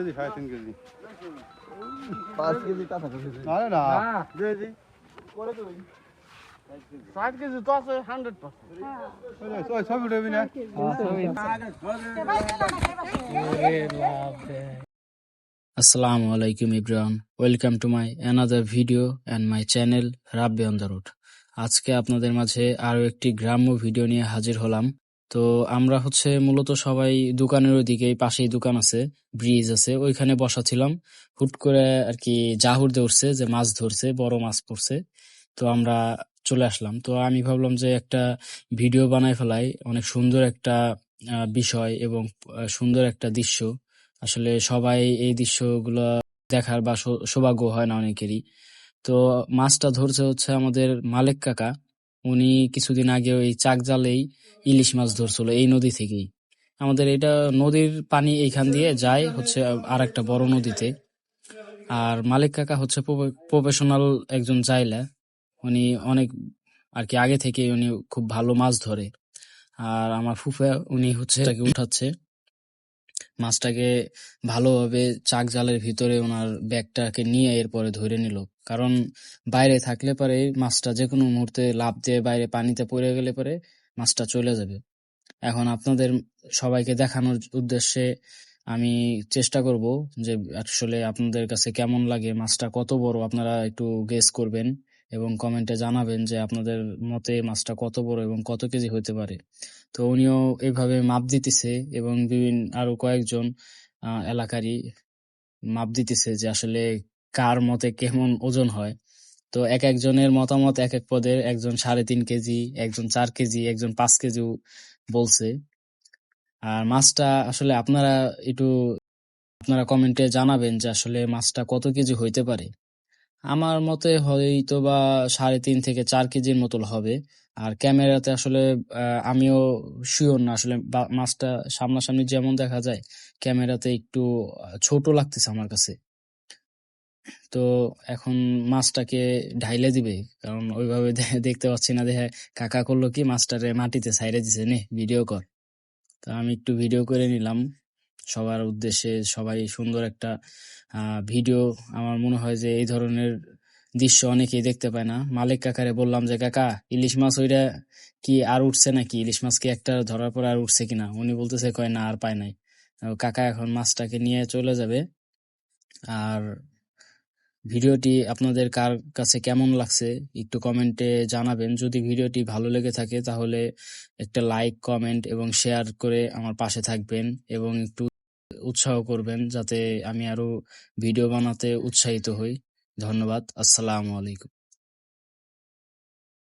KG 3.5 KG 5 KG কাছাকাছি আরে না জি করে দেব 60 কেজি তো আছে 100% ওই ছবি উঠবি না Assalamu alaikum everyone. Welcome to my another video and my channel Rabbi on the Road. আজকে আপনাদের মাঝে আরো একটি গ্রাম্য ভিডিও নিয়ে হাজির হলাম। তো আমরা মূলত সবাই দোকানের ওইদিকে পাশেই দোকান আছে, ব্রিজ আছে, ওইখানে বসা ছিলাম। হুট করে আর কি জাহুর দিয়ে উঠছে যে মাছ ধরছে, বড় মাছ পড়ছে। তো আমরা চলে আসলাম। তো আমি ভাবলাম যে একটা ভিডিও বানাই ফেলাই, অনেক সুন্দর একটা বিষয় এবং সুন্দর একটা দৃশ্য। আসলে সবাই এই দৃশ্যগুলো দেখার বা সৌভাগ্য হয় না অনেকেরই। তো মাছটা ধরছে আমাদের মালেক কাকা। উনি কিছুদিন আগে ওই চাক জালেই ইলিশ মাছ ধরছিল এই নদী থেকেই। আমাদের এটা নদীর পানি এইখান দিয়ে যায় আর একটা বড় নদীতে। আর মালিক কাকা প্রফেশনাল একজন জাইলা। উনি অনেক আর কি আগে থেকে উনি খুব ভালো মাছ ধরে। আর আমার ফুফা উনি এটাকে উঠাচ্ছে মাছটাকে ভালোভাবে চাক জালের ভিতরে ওনার ব্যাগটাকে নিয়ে এরপরে ধরে নিল। কারণ বাইরে থাকলে পরে মাছটা যে কোনো মুহূর্তে লাফ দিয়ে বাইরে পানিতে পড়ে গেলে পরে মাছটা চলে যাবে। এখন আপনাদের সবাইকে দেখানোর উদ্দেশ্যে আমি চেষ্টা করব যে আসলে আপনাদের কাছে কেমন লাগে, মাছটা কত বড় আপনারা একটু গেস করবেন এবং কমেন্টে জানাবেন যে আপনাদের মতে মাছটা কত বড় এবং কত কেজি হতে পারে। তো উনিও এইভাবে মাপ দিতেছে এবং আরো কয়েকজন এলাকারই মাপ দিতেছে যে আসলে কার মতে কেমন ওজন হয়। তো এক একজনের মতামত এক এক পদের, একজন 3.5 কেজি, একজন 4 কেজি, একজন 5 কেজি বলছে। আর মাছটা আসলে আপনারা কমেন্টে জানাবেন যে আসলে মাছটা কত কেজি হইতে পারে। আমার মতে হয়তো বা 3.5 থেকে 4 কেজির মতো হবে। আর ক্যামেরাতে আসলে আমিও শিওর না আসলে মাছটা সামনাসামনি যেমন দেখা যায় ক্যামেরাতে একটু ছোট লাগতেছে আমার কাছে। তো এখন মাছটাকে ঢাইলে দিবে, কারণ ওইভাবে দেখতে পাচ্ছি না। দেখে কাকা করলো কি মাছটারে মাটিতে ছাইড়ে দিছে, নে ভিডিও কর। তো আমি একটু ভিডিও করে নিলাম সবার উদ্দেশ্যে। সবাই সুন্দর একটা ভিডিও, আমার মনে হয় যে এই ধরনের দৃশ্য অনেকেই দেখতে পায় না। মালিক কাকারে বললাম যে কাকা ইলিশ মাছ ওইটা কি আর উঠছে নাকি, ইলিশ মাছ কি একটা ধরার পর আর উঠছে কিনা। উনি বলতেছে কয় না আর পায় নাই। কাকা এখন মাছটাকে নিয়ে চলে যাবে। আর ভিডিওটি আপনাদের কার কাছে কেমন লাগছে একটু কমেন্টে জানাবেন। যদি ভিডিওটি ভালো লেগে থাকে তাহলে একটা লাইক, কমেন্ট এবং শেয়ার করে আমার পাশে থাকবেন এবং একটু উৎসাহ করবেন যাতে আমি আরো ভিডিও বানাতে উৎসাহিত হই। ধন্যবাদ। আসসালামু আলাইকুম।